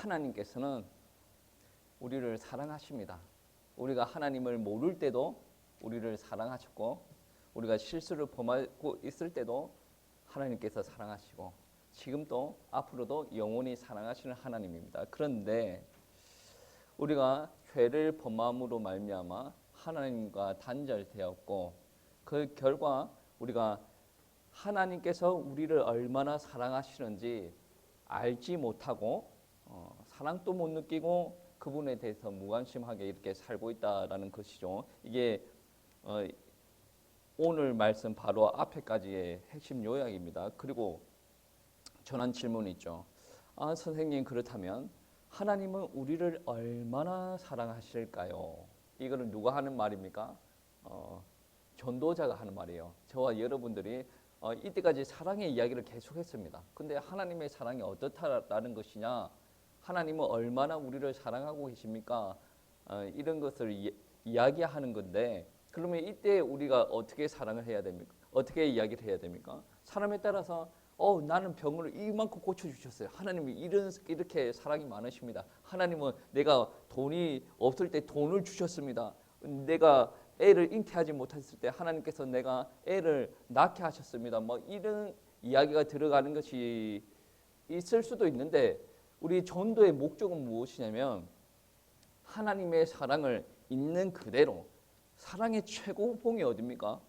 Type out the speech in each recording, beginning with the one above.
하나님께서는 우리를 사랑하십니다. 우리가 하나님을 모를 때도 우리를 사랑하셨고, 우리가 실수를 범하고 있을 때도 하나님께서 사랑하시고, 지금도 앞으로도 영원히 사랑하시는 하나님입니다. 그런데 우리가 죄를 범함으로 말미암아 하나님과 단절되었고, 그 결과 우리가 하나님께서 우리를 얼마나 사랑하시는지 알지 못하고 사랑도 못 느끼고 그분에 대해서 무관심하게 이렇게 살고 있다라는 것이죠. 이게 오늘 말씀 바로 앞에까지의 핵심 요약입니다. 그리고 전한 질문이 있죠. 선생님, 그렇다면 하나님은 우리를 얼마나 사랑하실까요? 이거는 누가 하는 말입니까? 전도자가 하는 말이에요. 저와 여러분들이 이때까지 사랑의 이야기를 계속했습니다. 근데 하나님의 사랑이 어떻다라는 것이냐, 하나님은 얼마나 우리를 사랑하고 계십니까? 이런 것을 이야기하는 건데, 그러면 이때 우리가 어떻게 사랑을 해야 됩니까? 어떻게 이야기를 해야 됩니까? 사람에 따라서 나는 병을 이만큼 고쳐주셨어요. 하나님이 이렇게 사랑이 많으십니다. 하나님은 내가 돈이 없을 때 돈을 주셨습니다. 내가 애를 잉태하지 못했을 때 하나님께서 내가 애를 낳게 하셨습니다. 뭐 이런 이야기가 들어가는 것이 있을 수도 있는데, 우리 전도의 목적은 무엇이냐면 하나님의 사랑을 있는 그대로, 사랑의 최고봉이 어디입니까?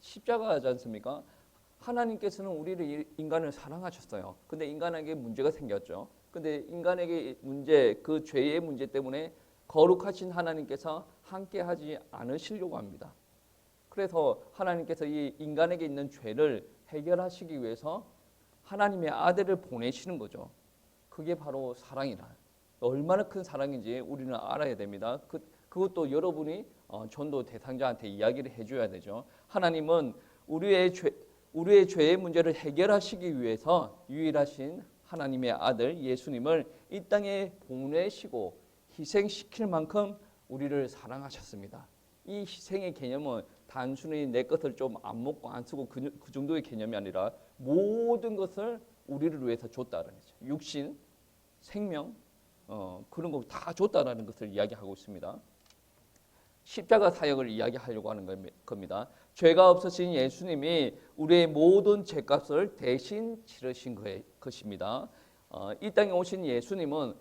십자가지 않습니까? 하나님께서는 우리를, 인간을 사랑하셨어요. 근데 인간에게 문제가 생겼죠. 근데 인간에게 문제, 그 죄의 문제 때문에 거룩하신 하나님께서 함께하지 않으시려고 합니다. 그래서 하나님께서 이 인간에게 있는 죄를 해결하시기 위해서 하나님의 아들을 보내시는 거죠. 그게 바로 사랑이라. 얼마나 큰 사랑인지 우리는 알아야 됩니다. 그것도 여러분이 전도 대상자한테 이야기를 해줘야 되죠. 하나님은 우리의 죄의 문제를 해결하시기 위해서 유일하신 하나님의 아들 예수님을 이 땅에 보내시고 희생시킬 만큼 우리를 사랑하셨습니다. 이 희생의 개념은 단순히 내 것을 좀 안 먹고 안 쓰고 그 정도의 개념이 아니라 모든 것을 우리를 위해서 줬다는 거죠. 육신, 생명, 그런 거 다 줬다라는 것을 이야기하고 있습니다. 십자가 사역을 이야기하려고 하는 겁니다. 죄가 없으신 예수님이 우리의 모든 죄값을 대신 치르신 것입니다. 이 땅에 오신 예수님은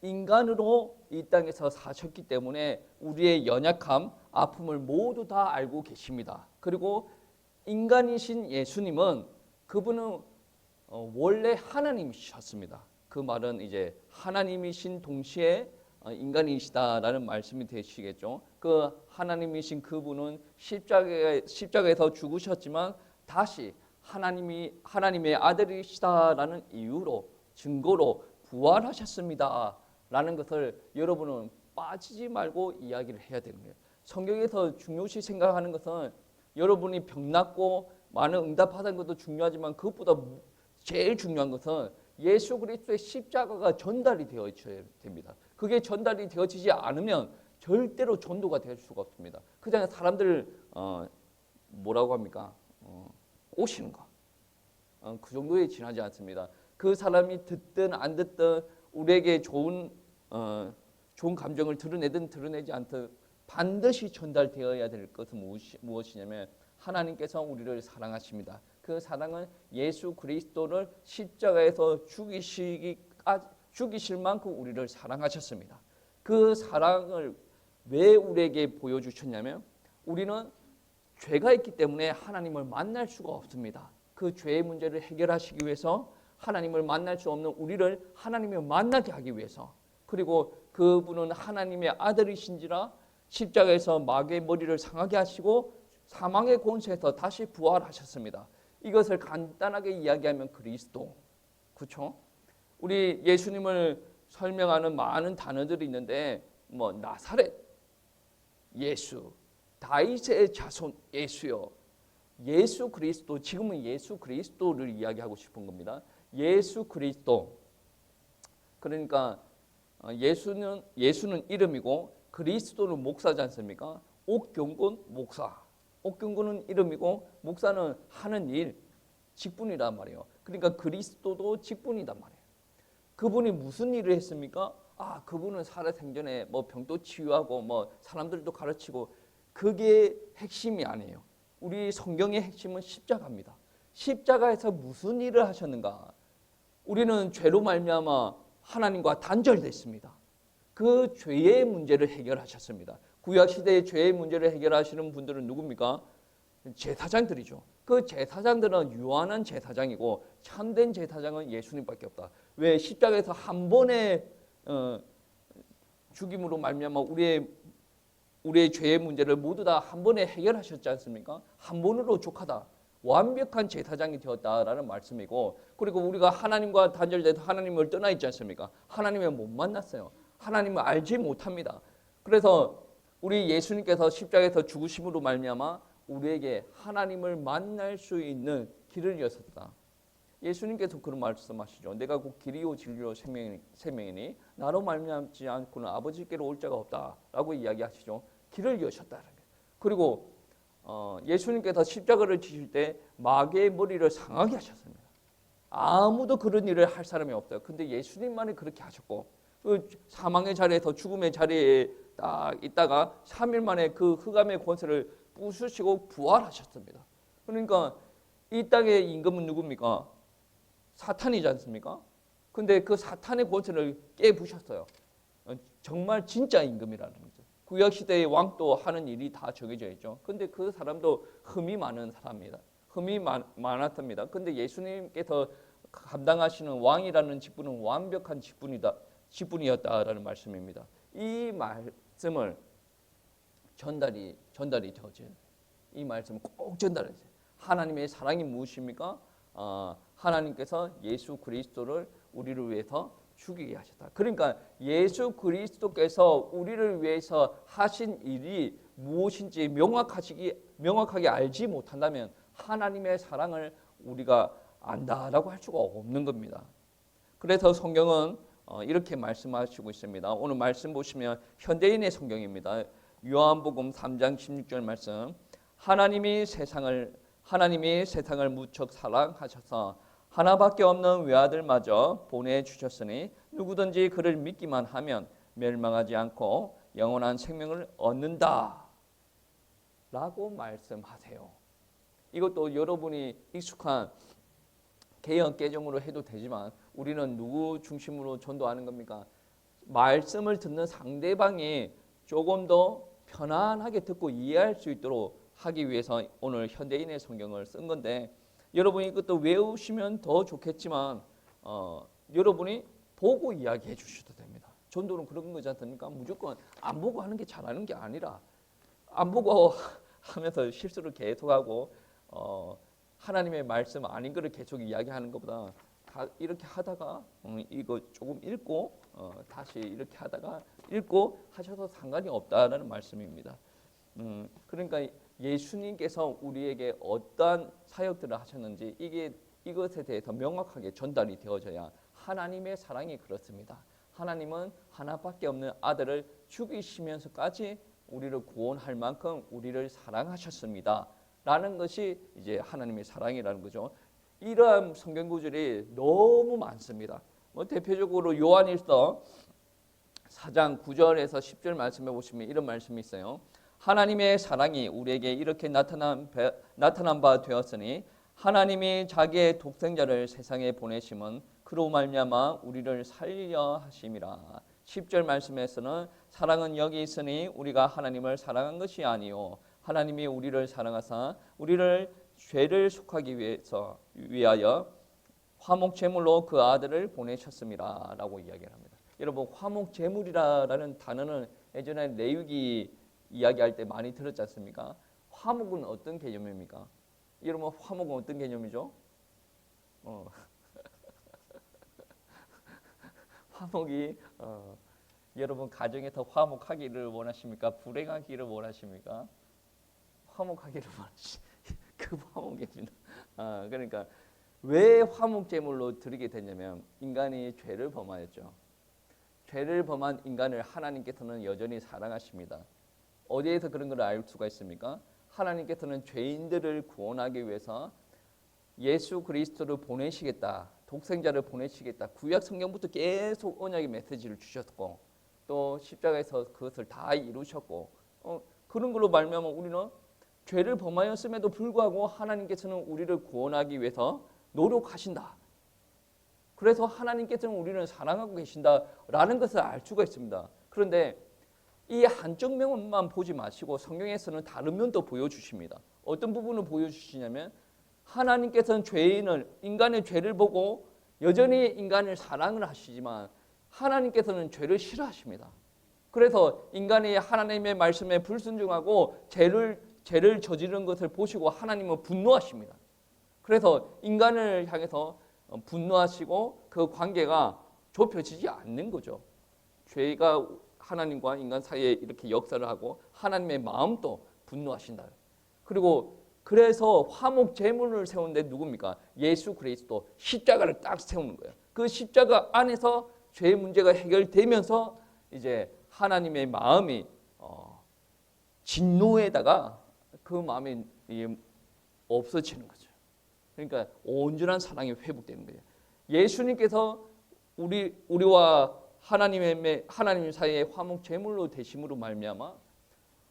인간으로 이 땅에서 사셨기 때문에 우리의 연약함, 아픔을 모두 다 알고 계십니다. 그리고 인간이신 예수님은, 그분은 원래 하나님이셨습니다. 그 말은 이제 하나님이신 동시에 인간이시다라는 말씀이 되시겠죠. 그 하나님이신 그분은 십자가에서 죽으셨지만 다시 하나님의 아들이시다라는 이유로, 증거로 부활하셨습니다 라는 것을 여러분은 빠지지 말고 이야기를 해야 되는 거예요. 성경에서 중요시 생각하는 것은 여러분이 병났고 많은 응답받은 것도 중요하지만 그것보다 제일 중요한 것은 예수 그리스도의 십자가가 전달이 되어져야 됩니다. 그게 전달이 되어지지 않으면 절대로 전도가 될 수가 없습니다. 그냥 사람들 뭐라고 합니까? 꼬시는 거. 그 정도에 지나지 않습니다. 그 사람이 듣든 안 듣든 우리에게 좋은 감정을 드러내든 드러내지 않든 반드시 전달되어야 될 것은 무엇이냐면 하나님께서 우리를 사랑하십니다. 그 사랑은 예수 그리스도를 십자가에서 죽이실 만큼 우리를 사랑하셨습니다. 그 사랑을 왜 우리에게 보여주셨냐면 우리는 죄가 있기 때문에 하나님을 만날 수가 없습니다. 그 죄의 문제를 해결하시기 위해서 하나님을 만날 수 없는 우리를 하나님을 만나게 하기 위해서, 그리고 그분은 하나님의 아들이신지라 십자가에서 마귀의 머리를 상하게 하시고 사망의 권세에서 다시 부활하셨습니다. 이것을 간단하게 이야기하면 그리스도, 그렇죠? 우리 예수님을 설명하는 많은 단어들이 있는데 뭐 나사렛 예수, 다윗의 자손 예수요, 예수 그리스도, 지금은 예수 그리스도를 이야기하고 싶은 겁니다. 예수 그리스도. 그러니까 예수는 이름이고 그리스도는 목사지 않습니까? 옥경군 목사. 옥경군은 이름이고 목사는 하는 일, 직분이란 말이에요. 그러니까 그리스도도 직분이란 말이에요. 그분이 무슨 일을 했습니까? 그분은 살아생전에 뭐 병도 치유하고 뭐 사람들도 가르치고, 그게 핵심이 아니에요. 우리 성경의 핵심은 십자가입니다. 십자가에서 무슨 일을 하셨는가? 우리는 죄로 말미암아 하나님과 단절됐습니다. 그 죄의 문제를 해결하셨습니다. 구약 시대의 죄의 문제를 해결하시는 분들은 누굽니까? 제사장들이죠. 그 제사장들은 유한한 제사장이고 참된 제사장은 예수님밖에 없다. 왜? 십자가에서 한 번의 죽임으로 말미암아 우리의 죄의 문제를 모두 다 한 번에 해결하셨지 않습니까? 한 번으로 족하다. 완벽한 제사장이 되었다라는 말씀이고, 그리고 우리가 하나님과 단절돼서 하나님을 떠나 있지 않습니까? 하나님을 못 만났어요. 하나님을 알지 못합니다. 그래서 우리 예수님께서 십자가에서 죽으심으로 말미암아 우리에게 하나님을 만날 수 있는 길을 여셨다. 예수님께서 그런 말씀하시죠. 내가 곧 길이요 진리요 생명이니 나로 말미암지 않고는 아버지께로 올 자가 없다라고 이야기하시죠. 길을 여셨다는 거예요. 그리고 예수님께서 십자가를 지실 때 마귀의 머리를 상하게 하셨습니다. 아무도 그런 일을 할 사람이 없어요. 근데 예수님만이 그렇게 하셨고, 그 사망의 자리에서 죽음의 자리에 딱 있다가 3일 만에 그 흑암의 권세를 부수시고 부활하셨습니다. 그러니까 이 땅의 임금은 누굽니까? 사탄이지 않습니까? 근데 그 사탄의 권세를 깨부셨어요. 정말 진짜 임금이라는 거죠. 구약시대의 왕도 하는 일이 다 정해져 있죠. 근데 그 사람도 흠이 많은 사람입니다. 흠이 많았습니다. 근데 예수님께서 감당하시는 왕이라는 직분은 완벽한 직분이었다라는 말씀입니다. 이 말씀을 전달이 되어져요. 이 말씀을 꼭 전달해주세요. 하나님의 사랑이 무엇입니까? 하나님께서 예수 그리스도를 우리를 위해서 죽이게 하셨다. 그러니까 예수 그리스도께서 우리를 위해서 하신 일이 무엇인지 명확하게 알지 못한다면 하나님의 사랑을 우리가 안다라고 할 수가 없는 겁니다. 그래서 성경은 이렇게 말씀하시고 있습니다. 오늘 말씀 보시면 현대인의 성경입니다. 요한복음 3장 16절 말씀. 하나님이 세상을 무척 사랑하셔서 하나밖에 없는 외아들마저 보내주셨으니 누구든지 그를 믿기만 하면 멸망하지 않고 영원한 생명을 얻는다 라고 말씀하세요. 이것도 여러분이 익숙한 개혁 개정으로 해도 되지만 우리는 누구 중심으로 전도하는 겁니까? 말씀을 듣는 상대방이 조금 더 편안하게 듣고 이해할 수 있도록 하기 위해서 오늘 현대인의 성경을 쓴 건데, 여러분이 이것도 외우시면 더 좋겠지만 여러분이 보고 이야기해 주셔도 됩니다. 전도는 그런 거지 않습니까? 무조건 안 보고 하는 게 잘하는 게 아니라, 안 보고 하면서 실수를 계속하고 하나님의 말씀 아닌 거를 계속 이야기하는 것보다 다 이렇게 하다가 이거 조금 읽고 다시 이렇게 하다가 읽고 하셔도 상관이 없다라는 말씀입니다. 그러니까 예수님께서 우리에게 어떠한 사역들을 하셨는지 이것에 대해서 명확하게 전달이 되어져야, 하나님의 사랑이 그렇습니다. 하나님은 하나밖에 없는 아들을 죽이시면서까지 우리를 구원할 만큼 우리를 사랑하셨습니다. 라는 것이 이제 하나님의 사랑이라는 거죠. 이러한 성경 구절이 너무 많습니다. 대표적으로 요한일서 4장 9절에서 10절 말씀해 보시면 이런 말씀이 있어요. 하나님의 사랑이 우리에게 이렇게 나타난 바 되었으니 하나님이 자기의 독생자를 세상에 보내심은 그로 말미암아 우리를 살려 하심이라. 10절 말씀에서는 사랑은 여기 있으니 우리가 하나님을 사랑한 것이 아니요 하나님이 우리를 사랑하사 우리를 죄를 속하기 위하여 화목 제물로 그 아들을 보내셨습니다 라고 이야기를 합니다. 여러분, 화목 제물이라는 단어는 예전에 레위기 이야기할 때 많이 들었지 않습니까? 화목은 어떤 개념입니까? 여러분, 화목은 어떤 개념이죠? 화목이 여러분 가정에서 화목하기를 원하십니까? 불행하기를 원하십니까? 화목하기를 그 화목입니다. 그러니까 왜 화목 제물로 드리게 됐냐면 인간이 죄를 범하였죠. 죄를 범한 인간을 하나님께서는 여전히 사랑하십니다. 어디에서 그런 걸 알 수가 있습니까? 하나님께서는 죄인들을 구원하기 위해서 예수 그리스도를 보내시겠다, 독생자를 보내시겠다. 구약 성경부터 계속 언약의 메시지를 주셨고 또 십자가에서 그것을 다 이루셨고 그런 걸로 말미암아 우리는 죄를 범하였음에도 불구하고 하나님께서는 우리를 구원하기 위해서 노력하신다. 그래서 하나님께서는 우리를 사랑하고 계신다라는 것을 알 수가 있습니다. 그런데 이 한쪽 면만 보지 마시고 성경에서는 다른 면도 보여주십니다. 어떤 부분을 보여주시냐면 하나님께서는 인간의 죄를 보고 여전히 인간을 사랑을 하시지만 하나님께서는 죄를 싫어하십니다. 그래서 인간이 하나님의 말씀에 불순종하고 죄를 저지른 것을 보시고 하나님은 분노하십니다. 그래서 인간을 향해서 분노하시고 그 관계가 좁혀지지 않는 거죠. 죄가 하나님과 인간 사이에 이렇게 역사를 하고 하나님의 마음도 분노하신다. 그리고 그래서 화목 제물을 세우는데 누굽니까? 예수 그리스도 십자가를 딱 세우는 거예요. 그 십자가 안에서 죄의 문제가 해결되면서 이제 하나님의 마음이 진노에다가 그 마음이 없어지는 거죠. 그러니까 온전한 사랑이 회복되는 거예요. 예수님께서 우리와 하나님 사이에 화목 제물로 되심으로 말미암아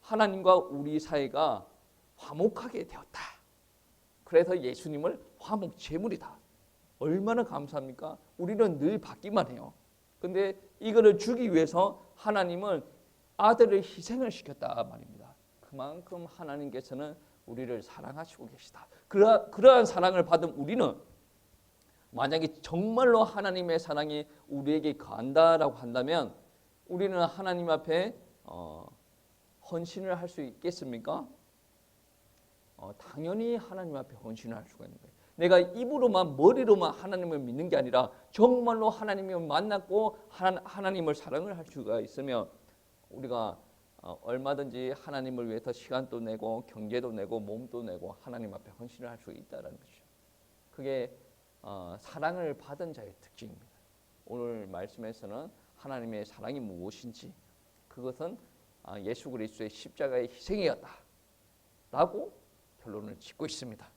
하나님과 우리 사이가 화목하게 되었다. 그래서 예수님을 화목 제물이다. 얼마나 감사합니까? 우리는 늘 받기만 해요. 근데 이거를 주기 위해서 하나님은 아들을 희생을 시켰다 말입니다. 그만큼 하나님께서는 우리를 사랑하시고 계시다. 그러한 사랑을 받은 우리는 만약에 정말로 하나님의 사랑이 우리에게 간다라고 한다면 우리는 하나님 앞에 헌신을 할 수 있겠습니까? 당연히 하나님 앞에 헌신을 할 수가 있는 거예요. 내가 입으로만 머리로만 하나님을 믿는 게 아니라 정말로 하나님을 만났고 하나님을 사랑을 할 수가 있으면 우리가 얼마든지 하나님을 위해서 시간도 내고 경제도 내고 몸도 내고 하나님 앞에 헌신을 할 수 있다는 것이죠. 그게 사랑을 받은 자의 특징입니다. 오늘 말씀에서는 하나님의 사랑이 무엇인지 그것은 예수 그리스도의 십자가의 희생이었다라고 결론을 짓고 있습니다.